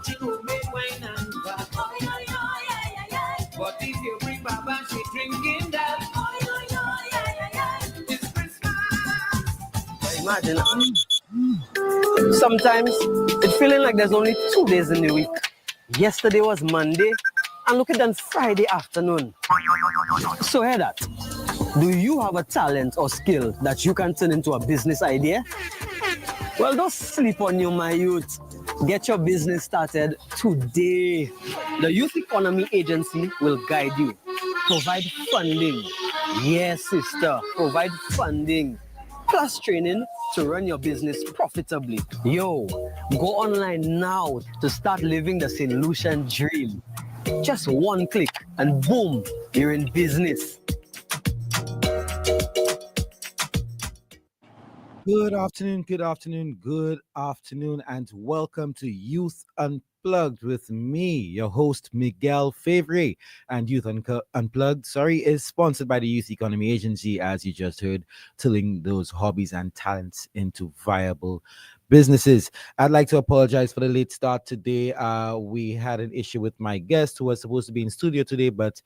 she will make wine and back. But if you bring Baba, she drinking that. It's Christmas. Imagine. Sometimes it's feeling like there's only 2 days in the week. Yesterday was Monday, and look at that Friday afternoon. So hear that. Do you have a talent or skill that you can turn into a business idea? Well, don't sleep on you, my youth. Get your business started today. The Youth Economy Agency will guide you. Provide funding. Yes, sister, provide funding. Plus training to run your business profitably. Yo, go online now to start living the St. Lucian dream. Just one click and boom, you're in business. Good afternoon, and welcome to Youth Unplugged with me, your host, Miguel Fevrier. And Youth Unplugged, is sponsored by the Youth Economy Agency, as you just heard, turning those hobbies and talents into viable businesses. I'd like to apologize for the late start today. We had an issue with my guest who was supposed to be in studio today, but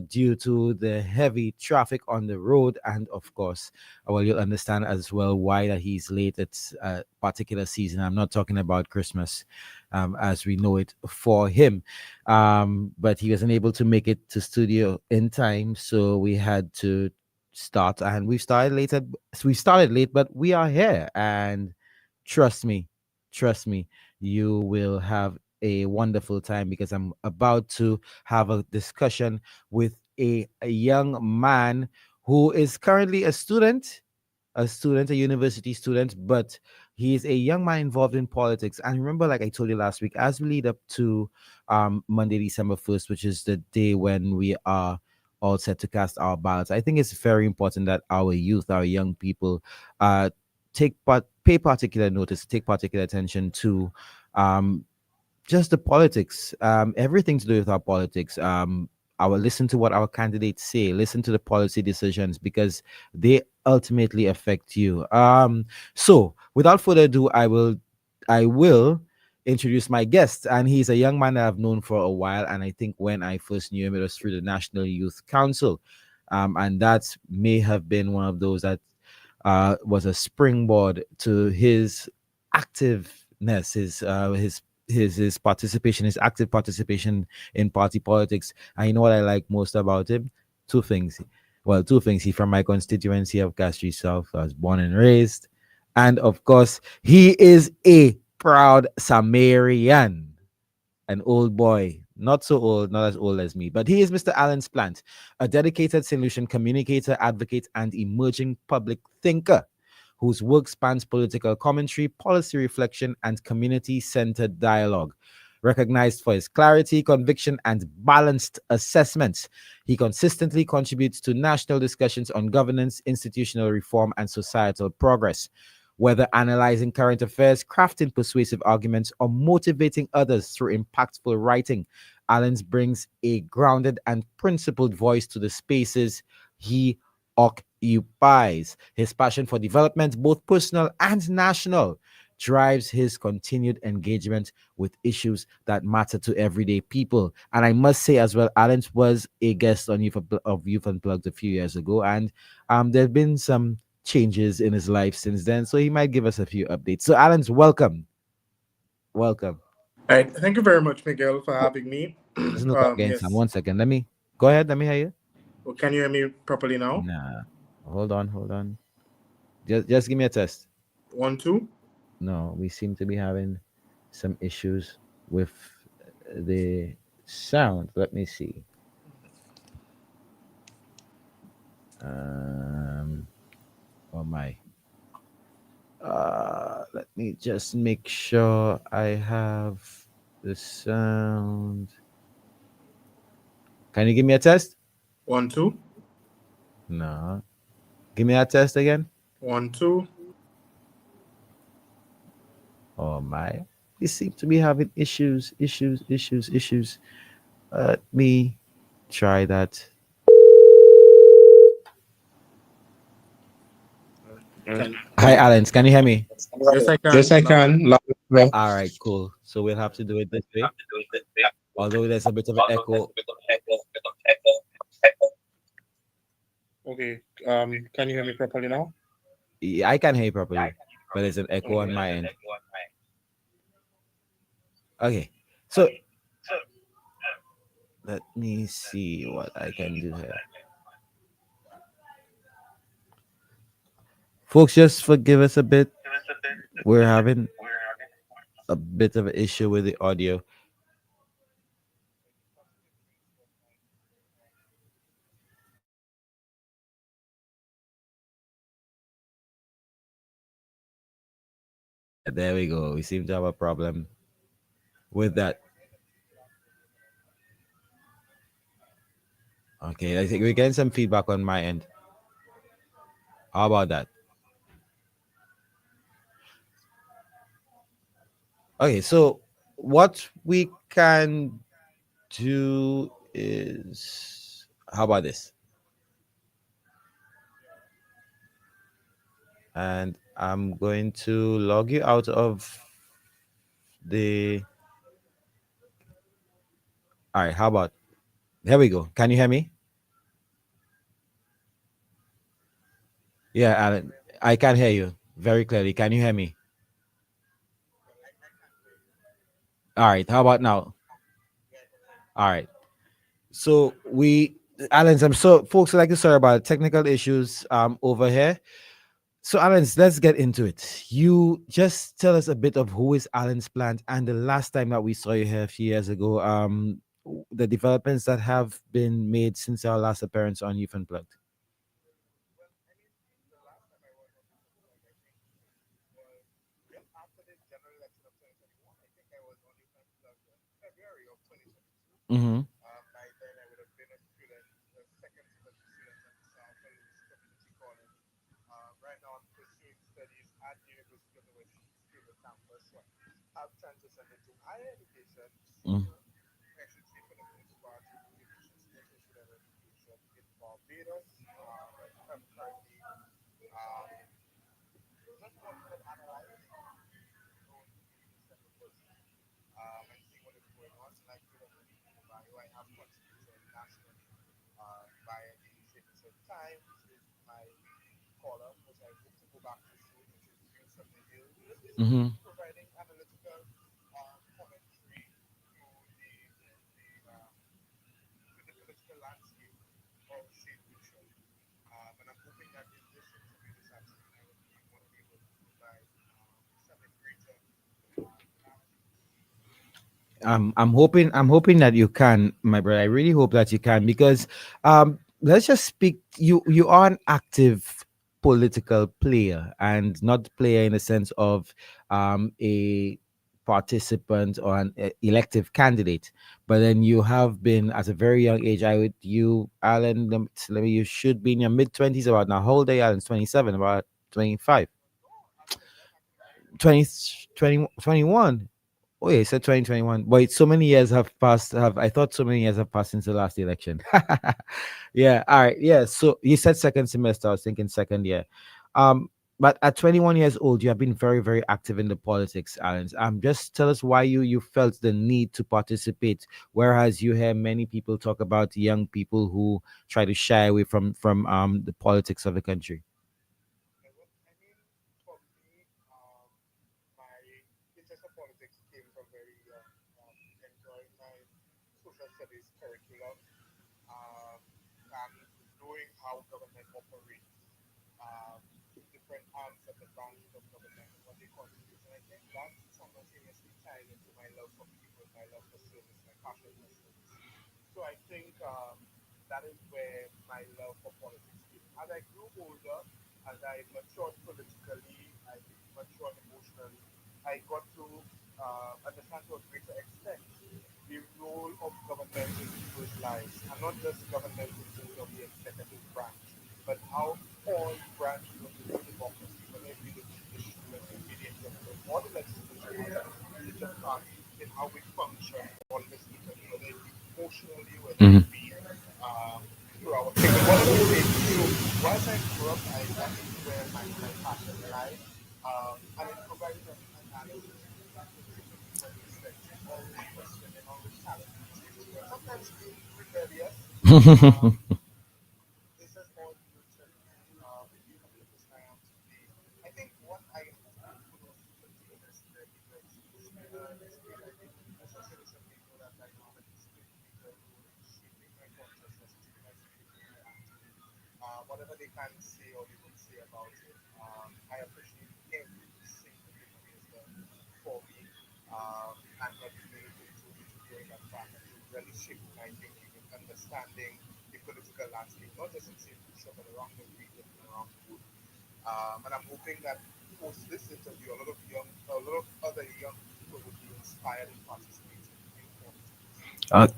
due to the heavy traffic on the road, and of course, well, you'll understand as well why that he's late. It's a particular season. I'm not talking about Christmas as we know it for him. But he wasn't able to make it to studio in time, so we had to start, and we started late, but we are here, and trust me, you will have a wonderful time, because I'm about to have a discussion with a young man who is currently a university student, but he is a young man involved in politics. And remember, like I told you last week, as we lead up to Monday, December 1st, which is the day when we are all set to cast our ballots, I think it's very important that our youth, our young people, pay particular notice, take particular attention to just the politics, everything to do with our politics. Listen to what our candidates say, listen to the policy decisions, because they ultimately affect you. So without further ado, I will introduce my guest, and he's a young man that I've known for a while. And I think when I first knew him, it was through the National Youth Council, and that may have been one of those that was a springboard to his activeness, his participation, his active participation in party politics. And you know what I like most about him? Two things. He's from my constituency of Castries South. I was born and raised. And of course, he is a proud Samarian, an old boy. Not so old, not as old as me, but he is Mr. Alens Plante, a dedicated solution communicator, advocate, and emerging public thinker whose work spans political commentary, policy reflection, and community-centered dialogue. Recognized for his clarity, conviction, and balanced assessments, he consistently contributes to national discussions on governance, institutional reform, and societal progress. Whether analyzing current affairs, crafting persuasive arguments, or motivating others through impactful writing, Alens brings a grounded and principled voice to the spaces he occupies. His passion for development, both personal and national, drives his continued engagement with issues that matter to everyday people. And I must say as well, Alens was a guest on Youth Unplugged a few years ago, and there have been some changes in his life since then, so he might give us a few updates. So Alens, welcome. All right, thank you very much, Miguel, for having me. There's no against him. 1 second, let me hear you. Well, can you hear me properly now? Nah, hold on, just give me a test. 1 2. No, we seem to be having some issues with the sound. Let me see. Oh my. Let me just make sure I have the sound. Can you give me a test? 1 2. No. Give me that test again. 1 2. Oh my. We seem to be having issues. Let me try that. Hi, Alens. Can you hear me? Yes, I Yes, can. I can. Loud and clear. All right, cool. So we'll have to do it this way. Although there's a bit of an echo. Okay. Can you hear me properly now? Yeah, I can hear you properly, but there's an echo on my end. Okay. So let me see what I can do here. Folks, just forgive us a bit. We're having a bit of an issue with the audio. There we go. We seem to have a problem with that. Okay, I think we're getting some feedback on my end. How about that? Okay, so what we can do is, how about this? And I'm going to log you out of the. All right, how about, there we go. Can you hear me? Yeah, Alan, I can hear you very clearly. Can you hear me? All right, how about now? All right. So Alan, I'm so folks would like to sorry about technical issues over here. So Alens, let's get into it. You just tell us a bit of who is Alens Plant and the last time that we saw you here a few years ago, the developments that have been made since our last appearance on Youth Unplugged. Mm-hmm. Mm. Mm-hmm. I'm hoping that you can, my brother. I really hope that you can because let's just speak. You are an active political player and not player in the sense of a participant or an elective candidate. But then you have been at a very young age. I would you, Alan. Let me. You should be in your mid 20s about now. How old are you, Alan's 27, about 25, 20, 21. Oh yeah, you said 2021. Wait, so many years have passed. Have I thought so many years have passed since the last election? Yeah. All right. Yeah. So you said second semester. I was thinking second year. Um, but at 21 years old, you have been very, very active in the politics, Alan. Just tell us why you felt the need to participate. Whereas you hear many people talk about young people who try to shy away from the politics of the country.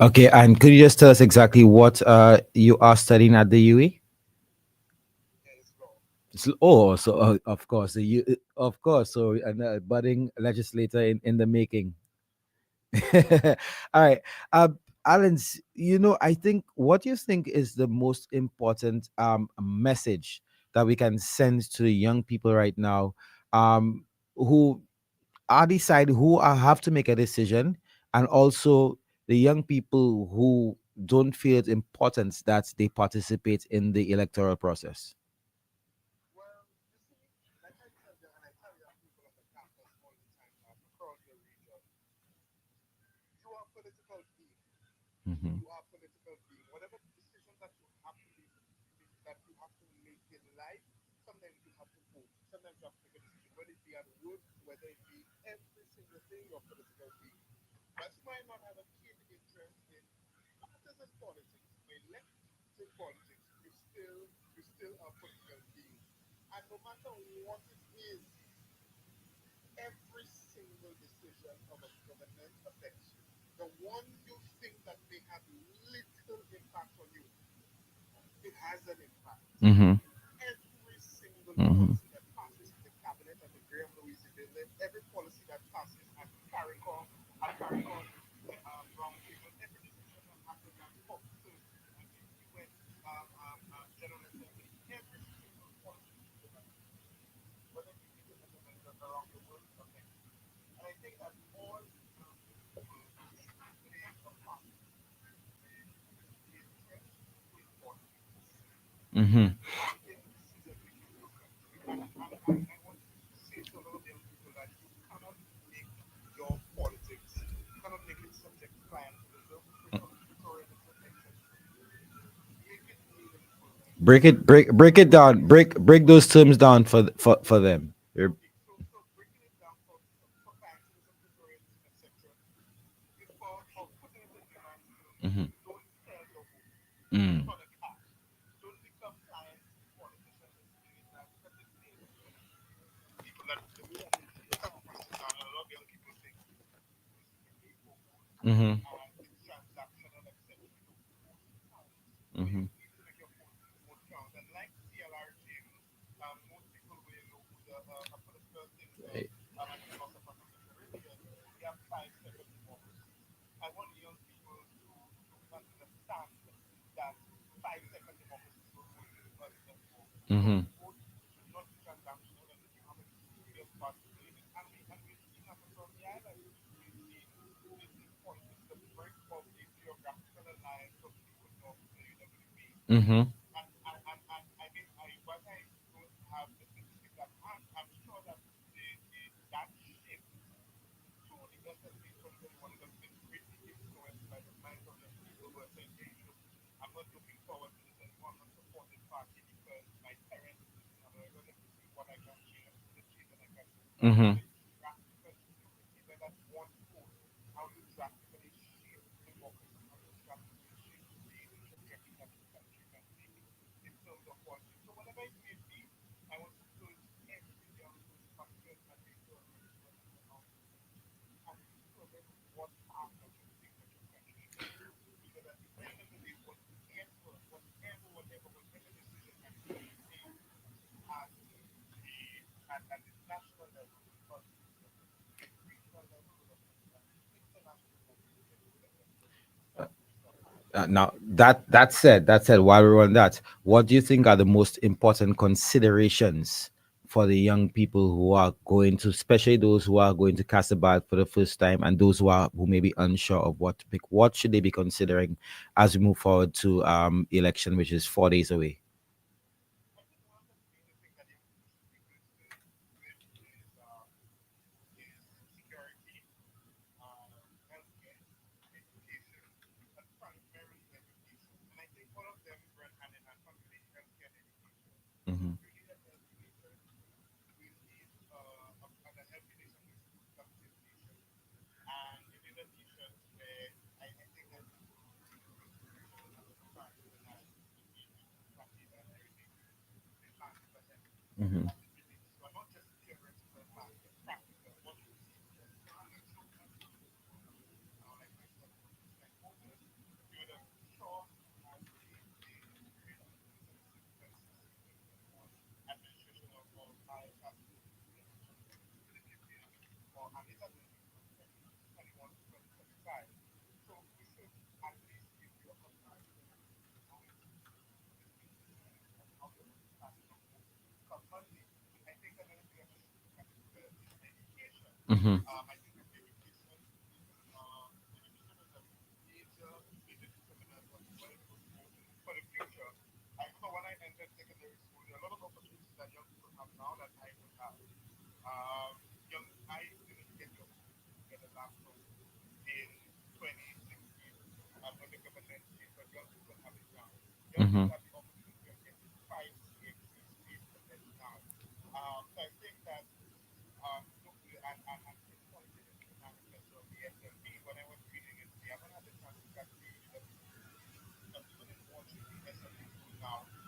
Okay, and could you just tell us exactly what you are studying at the UE? Oh, so of course, of course, so a budding legislator in the making. All right. Alens, I think what you think is the most important message that we can send to the young people right now, who are decide who have to make a decision, and also the young people who don't feel it's important that they participate in the electoral process. Hmm. Hmm. Hmm. Hmm. Break it down. Break those terms down for them. Mhm. Mm. Mhm. Mhm. Eh, Mhm. Mhm. Mhm. Now that said, while we're on that, what do you think are the most important considerations for the young people who are going to, especially those who are going to cast a ballot for the first time, and those who may be unsure of what to pick? What should they be considering as we move forward to election, which is 4 days away? Hmm. Hmm. Hmm. Hmm.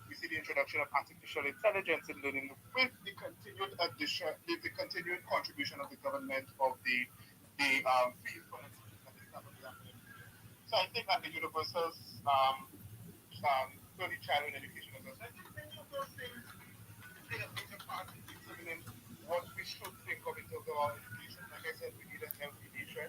We see the introduction of artificial intelligence in learning with the continued addition, with the continued contribution of the government of the fees for that is currently happening. So I think that the universal early childhood education as well. So I think many of those things play a major part in determining what we should think of in terms of our education. Like I said, we need a healthy nation,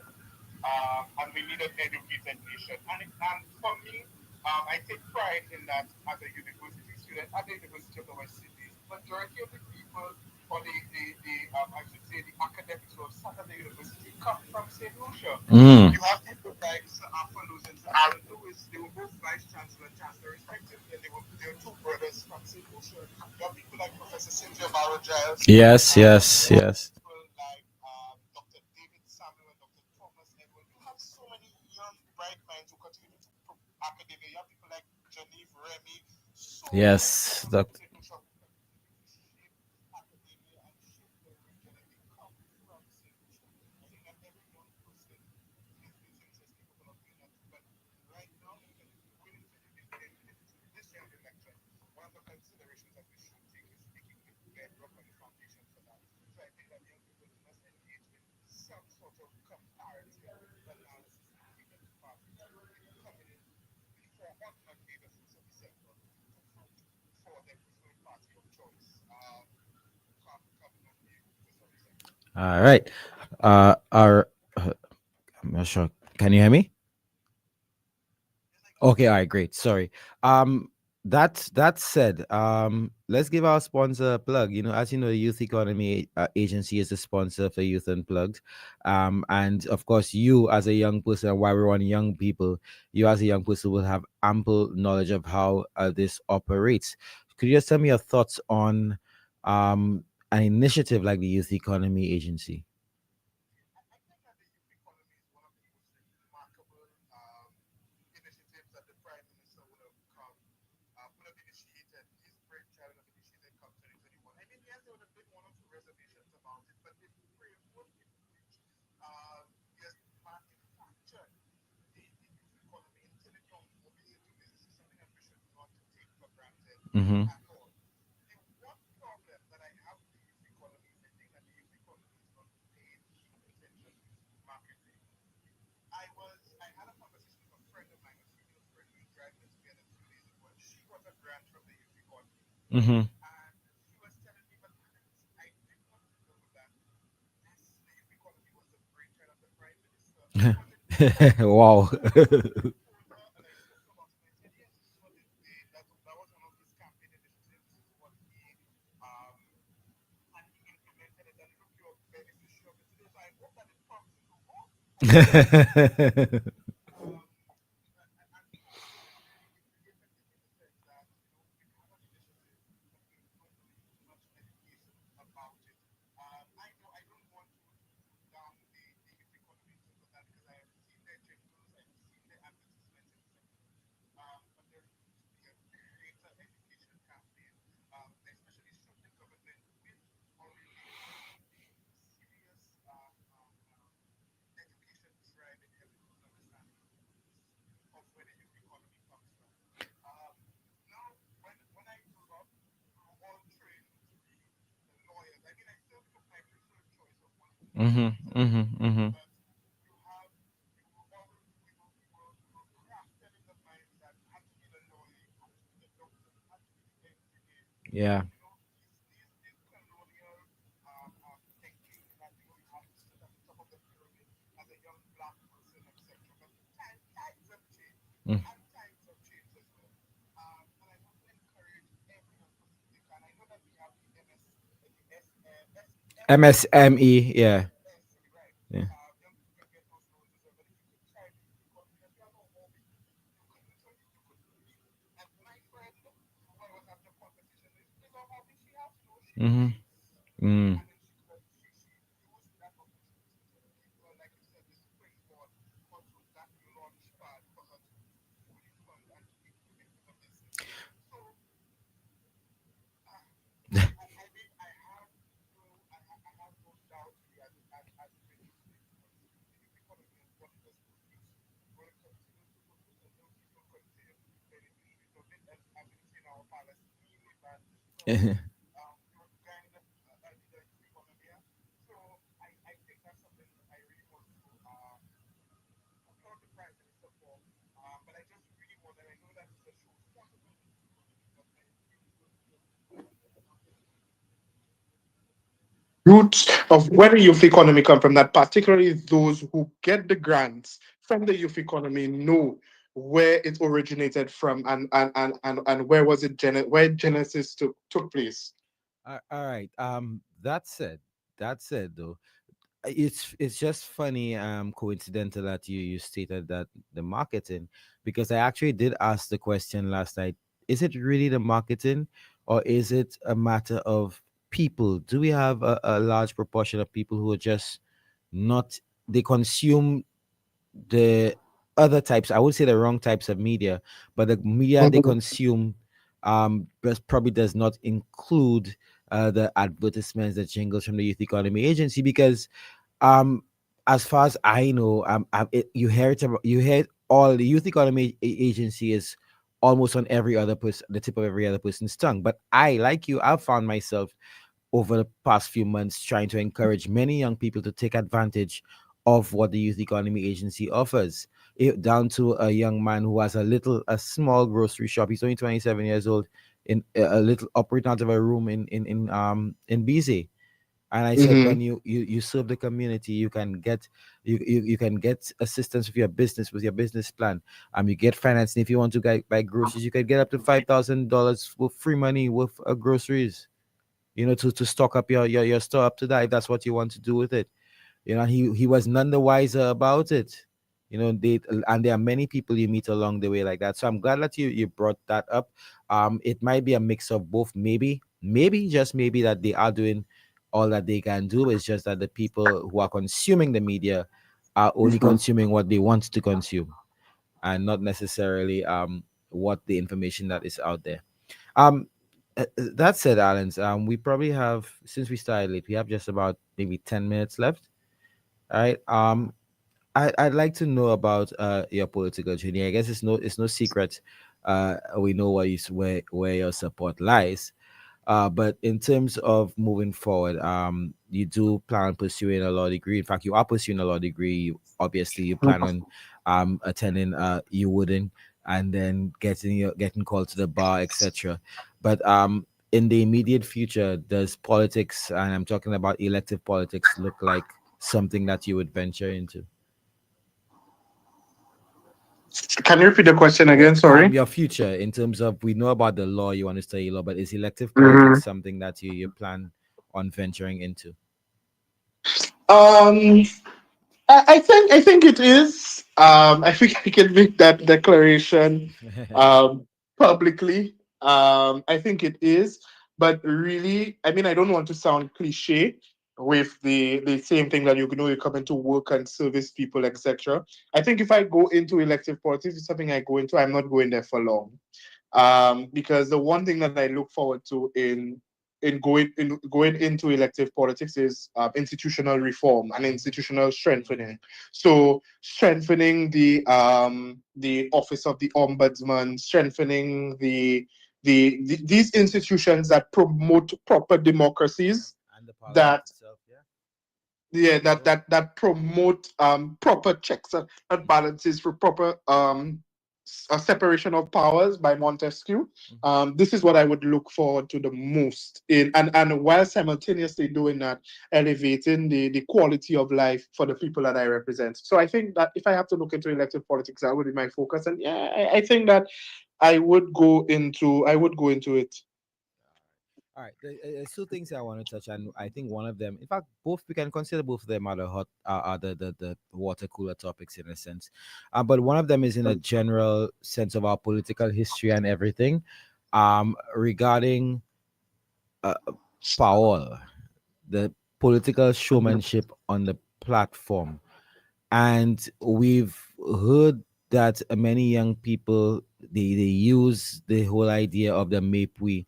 and we need an educated nation. And for me, I take pride in that as a university student at the University of the West Indies. Majority of the people, or the I should say, the academics who have sat at the university come from St. Lucia. Mm. You have people like Sir Arthur Lewis and Sir Alan Lewis. They were both vice chancellor and chancellor respectively, and they were two brothers from St. Lucia. You have people like Professor Cynthia Barrow Giles. Yes, You yes, have yes. people like Dr. David Samuel and Dr. Thomas Edward. You have so many young, bright minds who continue to academia. You have people like Genevieve Remy. So many Yes, people from Doc. St. Lucia who continue to shape academia and shape the region, and they come from St. Lucia. I think that every young person is capable of doing that too. But right now, if you're willing to in this year's election, one of the considerations that we should take is making the bedrock and the foundation for that. So I think that young people must engage in some sort of comparative analysis and even parties in coming in before on Monday, the 1st of December, to vote for their preferred party of choice. Come Monday, 1st of December. All right. Our I'm not sure. Can you hear me? Okay, all right, great. Sorry. That said, let's give our sponsor a plug. As you know, the Youth Economy Agency is the sponsor for Youth Unplugged. And of course, you as a young person, and while we're on young people, you as a young person will have ample knowledge of how this operates. Could you just tell me your thoughts on an initiative like the Youth Economy Agency? I think that the youth economy is one of the most remarkable initiatives that the Prime Minister would have initiated. His brainchild would have initiated come 2021. I mean, yes, there would have been one or two reservations about it, but the framework in which he has manufactured the youth economy until it now morphs into business is something that we should not take for granted Mm-hmm. at all. The one problem that I have with the youth economy is I think that the youth economy is not paying due attention to marketing. I had a conversation with a friend of mine, a female friend, we were driving together a few days ago, and she got a grant from the youth economy. Mm-hmm. And she was telling me, but Alens, I did not know that the youth economy was the brainchild of the Prime Minister. It was in fact, Wow. I told her and I spoke to Um, and it really affected me in the sense that, we have an initiative, but we don't really do much education about it. I don't want to put down the youth economy in terms of that because I have seen their jingles, I have seen their advertisements, etc. But there needs to be a greater education campaign, especially should the government, with already a serious education drive in helping people understand the roots of where the youth economy comes from. Um, Now, when I grew up, we were all trained to be the lawyers. I mean, I still took my preferred choice of wanting to be a Mm-hmm. doctor, Mm-hmm. Mm-hmm. but you have you were always we were crafted in the minds that you had to be the lawyer, you had to be the doctor, you had to be the engineer. Yeah. These colonial thinking that you have to sit at the top of the pyramid as a young black person, etc. But times have changed, Mm. and times have changed as well. And I want to encourage every young person if they can. I know that we have the MSME. Yeah. MSE, right? Yeah. Young people can get those loans as well. But if you could try the youth economy and you have a hobby, you could literally, you could be. And my friend, who I was having a conversation with, is a hobby she has. She Mm-hmm. reads, Mm. and then she used that opportunity to give her, like you said, the springboard onto that launch pad for her to fully fund and to implement in a business. So uh, I mean, I have no doubt really as we went into this because the youth economy is what it has produced, what it continues to produce, and young people continue to be beneficiaries of it. As we say in our parlance, really badly so. Kind of in the youth economy. Yeah. So I think that's something I really want to applaud the Prime Minister for. But I just really want, and I know that it's a show sponsored by the youth economy, but I really want to just roots of where the youth economy come from, that particularly those who get the grants from the youth economy know where it originated from and where was it where genesis took place. All right. That said, though, it's just funny, coincidental that you stated that the marketing, because I actually did ask the question last night: is it really the marketing, or is it a matter of people? Do we have a large proportion of people who are just not, they consume the other types, I would say the wrong types of media, but the media they Mhm. consume probably does not include the advertisements, the jingles from the Youth Economy Agency, because um as far as I know, you hear it you hear all the Youth Economy Agency is almost on every other person, the tip of every other person's tongue. But I, like you, I've found myself over the past few months trying to encourage many young people to take advantage of what the Youth Economy Agency offers. Down to a young man who has a small grocery shop. He's only 27 years old, in a little operating out of a room in BZ. And I said, Mhm. when you serve the community, you can get you can get assistance with your business, with your business plan. You get financing if you want to buy groceries. You can get up to $5,000 with free money with groceries, to stock up your store up to that, if that's what you want to do with it. He was none the wiser about it. And there are many people you meet along the way like that. So I'm glad that you brought that up. It might be a mix of both. Maybe just maybe that they are doing all that they can do. It's just that the people who are consuming the media are only consuming what they want to consume, and not necessarily what the information that is out there. um that said, Alens, we probably have, since we started late, we have just about maybe 10 minutes left. All right. I'd like to know about your political journey. I guess it's no secret. We know where your support lies. But in terms of moving forward, you do plan on pursuing a law degree. In fact, you are pursuing a law degree. Obviously, you plan on attending you wouldn't, and then getting called to the bar, etc. But in the immediate future, does politics, and I'm talking about elective politics, look like something that you would venture into? Can you repeat the question again? Sorry. Your future, in terms of, we know about the law, you want to study law, but is elective Hmm. politics something that you plan on venturing into? Um, I think it is. I think I can make that declaration publicly. I think it is, but really, I mean, I don't want to sound cliche with the same thing that you come into work and service people, etc. I think if I go into elective politics, it's something I go into. I'm not going there for long, because the one thing that I look forward to in going into elective politics is institutional reform and institutional strengthening. So strengthening the office of the ombudsman, strengthening these institutions that promote proper democracies, And the parliament that itself, yeah. yeah, that Yeah. that promote proper checks and balances for proper a separation of powers by Montesquieu. Mhm. This is what I would look forward to the most in, and while simultaneously doing that, elevating the quality of life for the people that I represent. So I think that if I have to look into elective politics, that would be my focus. And yeah, I think that I would go into it. All right, there's two things I want to touch on. I think one of them, in fact, both we can consider both of them are the hot, are the water cooler topics in a sense. But one of them is in a general sense of our political history and everything, regarding uh, power, the political showmanship on the platform. And we've heard that many young people, they use the whole idea of the mapwe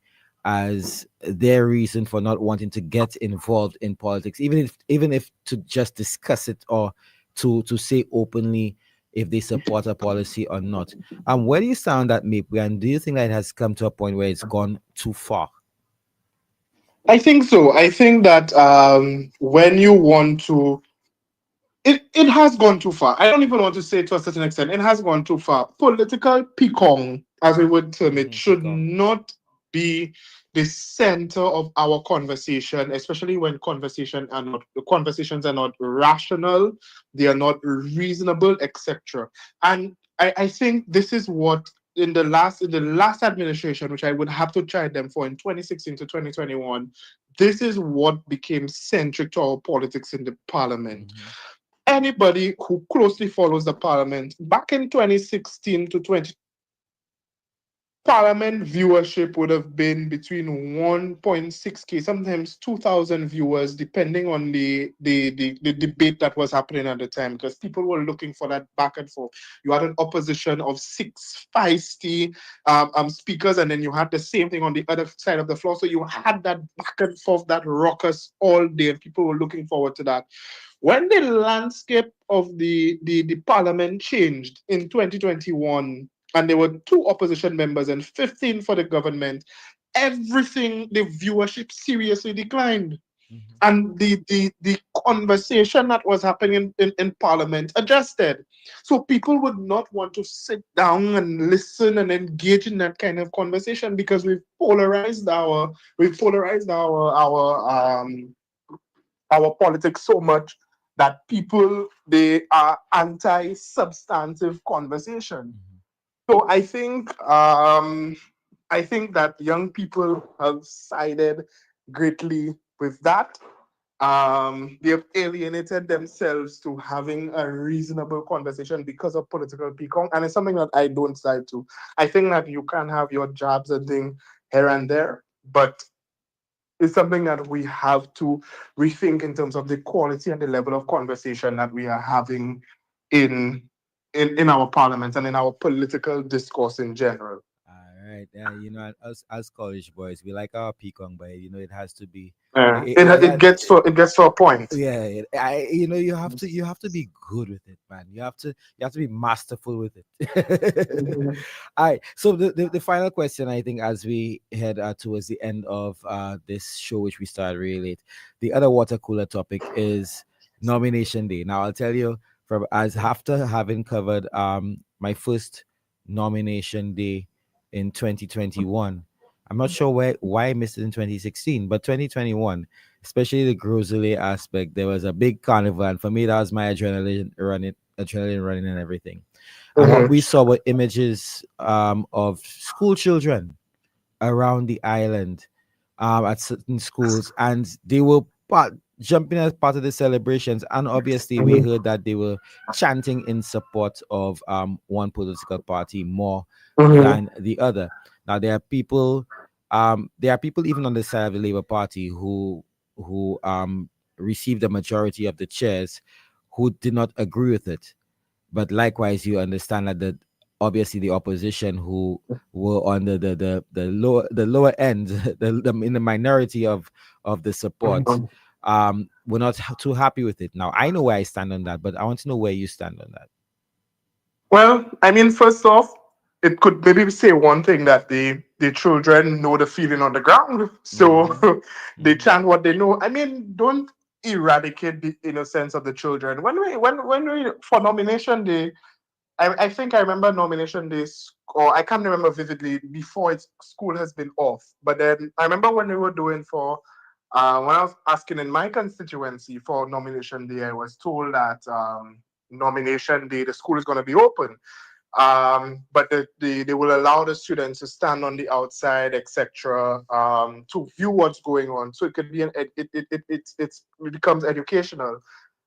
as their reason for not wanting to get involved in politics, even if to just discuss it, or to say openly if they support a policy or not. Where do you stand on that mapwe, and do you think that it has come to a point where it's gone too far? I think so. I think that when you want to it has gone too far. I don't even want to say to a certain extent, it has gone too far. Political picong, as we would term it, should Peacock. not be the center of our conversation, especially when the conversations are not rational, they are not reasonable, etc. And I think this is what in the last administration, which I would have to chide them for in 2016 to 2021, this is what became centric to our politics in the parliament. Mhm. Anybody who closely follows the parliament back in 2016 to 20 Parliament viewership would have been between 1.6K, sometimes 2,000 viewers, depending on the debate that was happening at the time, because people were looking for that back and forth. You had an opposition of six feisty speakers, and then you had the same thing on the other side of the floor. So you had that back and forth, that ruckus all day, and people were looking forward to that. When the landscape of the parliament changed in 2021, and there were two opposition members and 15 for the government, everything, the viewership seriously declined. Mhm. And the conversation that was happening in Parliament adjusted. So people would not want to sit down and listen and engage in that kind of conversation because we've polarized our politics so much that people they are anti-substantive conversation. Mhm. So I think that young people have sided greatly with that. They have alienated themselves to having a reasonable conversation because of political peacock, and it's something that I don't side to. I think that you can have your jabs and thing here and there, but it's something that we have to rethink in terms of the quality and the level of conversation that we are having in in our parliament and in our political discourse in general. All right. Yeah, as college boys, we like our pecan, but it has to be. It gets to a point. Yeah, you have to be good with it, man. You have to be masterful with it. Mhm. All right. So the final question, I think, as we head towards the end of this show, which we started really late, the other water cooler topic is nomination day. Now, I'll tell you, from as after having covered my first nomination day in 2021. I'm not sure why I missed it in 2016, but 2021, especially the grocery aspect, there was a big carnival, and for me, that was my adrenaline running, and everything. And what we saw were images of school children around the island, at certain schools, and they were jumping as part of the celebrations, and obviously we heard that they were chanting in support of one political party more Mm-hmm. than the other. Now there are people even on the side of the Labour Party who received the majority of the chairs who did not agree with it. But likewise, you understand that obviously the opposition who were on the lower end, in the minority of the support, were not too happy with it. Now I know where I stand on that, but I want to know where you stand on that. Well, I mean, first off, it could maybe say one thing that the children know the feeling on the ground, Mm-hmm. so they Mm-hmm. chant what they know. I mean, don't eradicate the innocence of the children. When we for nomination day, I think I remember nomination days, or I can't remember vividly before school has been off. But then I remember when we were doing for, when I was asking in my constituency for nomination day, I was told that nomination day the school is going to be open, but they will allow the students to stand on the outside, etc., to view what's going on. So it could be it becomes educational.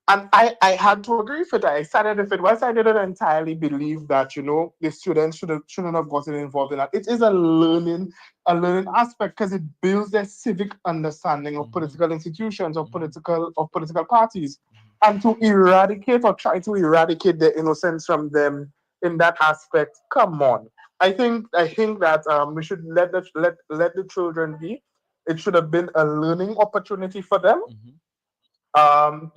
And I had to agree with it. I said if it was, I didn't entirely believe that, the students shouldn't have gotten involved in that. It is a learning aspect because it builds their civic understanding of Mm-hmm. political institutions, of Mm-hmm. political parties. And to eradicate or try to eradicate the innocence from them in that aspect, come on. I think that we should let the children be. It should have been a learning opportunity for them. Mm-hmm.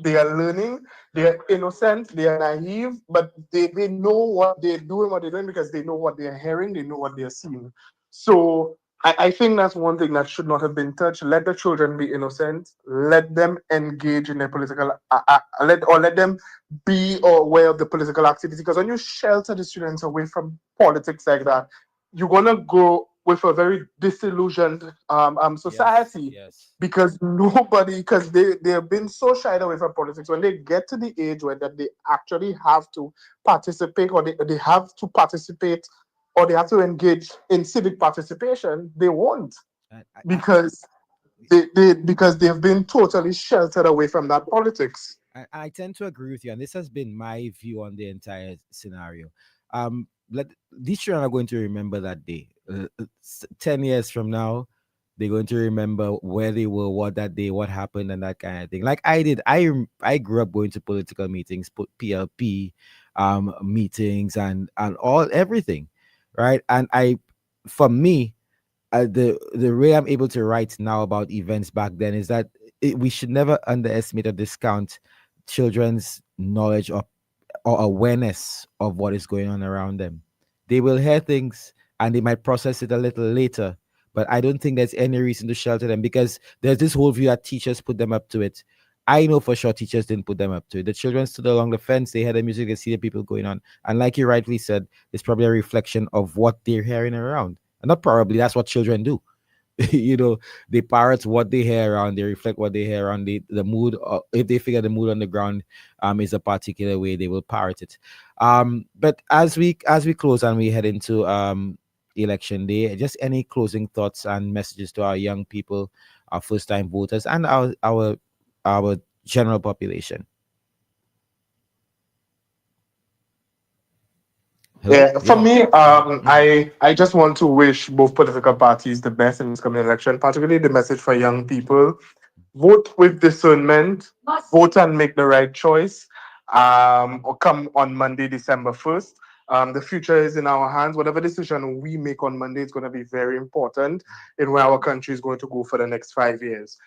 They are learning, they are innocent, they are naive, but they know what they're doing because they know what they're hearing, they know what they're seeing. So I think that's one thing that should not have been touched. Let the children be innocent, let them engage in their political, let them be aware of the political activity. Because when you shelter the students away from politics like that, you're gonna go with a very disillusioned Yes. society Yes. because they have been so shied away from politics. When they get to the age where that they actually have to participate, or they have to participate, or they have to engage in civic participation, they won't, I, because because they've been totally sheltered away from that politics. I tend to agree with you, and this has been my view on the entire scenario. These children are going to remember that day. 10 years from now, they're going to remember where they were, what that day, what happened, and that kind of thing. Like I did, I grew up going to political meetings, PLP, meetings, and all everything, right? And for me, the way I'm able to write now about events back then is that we should never underestimate or discount children's knowledge or awareness of what is going on around them. They will hear things and they might process it a little later, but I don't think there's any reason to shelter them because there's this whole view that teachers put them up to it. I know for sure teachers didn't put them up to it. The children stood along the fence, they heard the music, they see the people going on. And like you rightly said, it's probably a reflection of what they're hearing around. And not probably, that's what children do. you know, they parrot what they hear around, they reflect what they hear around the mood. If they figure the mood on the ground is a particular way, they will parrot it. But as we close and we head into election day, just any closing thoughts and messages to our young people, our first time voters, and our general population. Hello? Yeah, for Yeah. me, Mhm. I just want to wish both political parties the best in this coming election, particularly the message for young people: vote with discernment, vote and make the right choice. Or come on Monday, December 1st. The future is in our hands. Whatever decision we make on Monday is going to be very important in where our country is going to go for the next 5 years.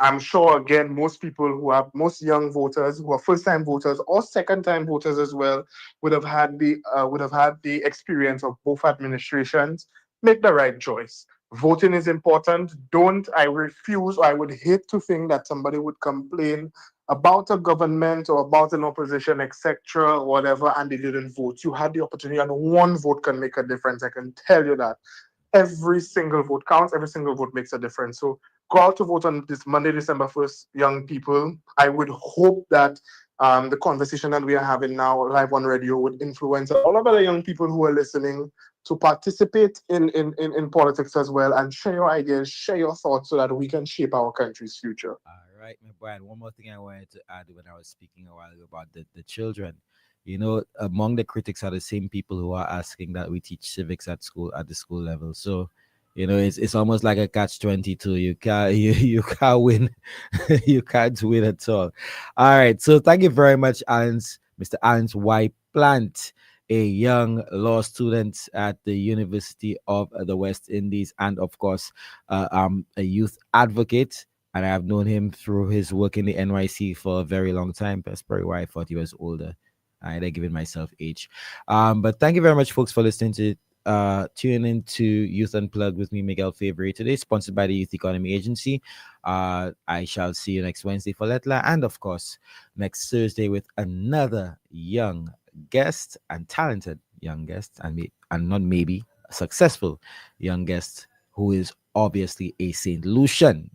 I'm sure, again, most young voters who are first time voters or second time voters as well would have had the experience of both administrations. Make the right choice. Voting is important. Don't I refuse, or I would hate to think that somebody would complain about a government or about an opposition, etc., whatever, and they didn't vote. You had the opportunity, and one vote can make a difference. I can tell you that. Every single vote counts, every single vote makes a difference. So go out to vote on this Monday, December 1st, young people. I would hope that the conversation that we are having now live on radio would influence all of the young people who are listening to participate in politics as well and share your ideas, share your thoughts so that we can shape our country's future. All right, my Brian. One more thing I wanted to add when I was speaking a while ago about the children. You know, among the critics are the same people who are asking that we teach civics at school at the school level. So, you know, it's almost like a catch 22. You can't you can't win, you can't win at all. All right. So thank you very much, Alens, Mr. Alens Y. Plant, a young law student at the University of the West Indies, and of course, a youth advocate. And I have known him through his work in the NYC for a very long time. That's probably why I thought he was older. I had given myself age. But thank you very much, folks, for listening to tuning in to Youth Unplugged with me, Miguel Fevrier. Today, sponsored by the Youth Economy Agency. I shall see you next Wednesday for Letla, and of course, next Thursday with another young guest and talented young guest, and not maybe a successful young guest who is obviously a St. Lucian.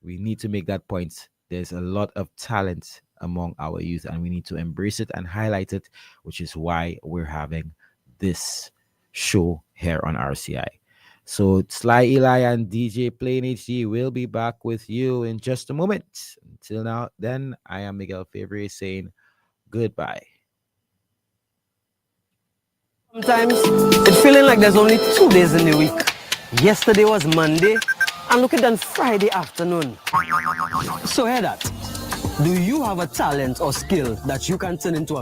We need to make that point. There's a lot of talent among our youth, and we need to embrace it and highlight it, which is why we're having this show here on RCI. So Sly Eli and DJ Plain HD will be back with you in just a moment. Until now, then, I am Miguel Fevrier saying goodbye. Sometimes it's feeling like there's only 2 days in the week. Yesterday was Monday, and look at that Friday afternoon. So hear that. Do you have a talent or skill that you can turn into a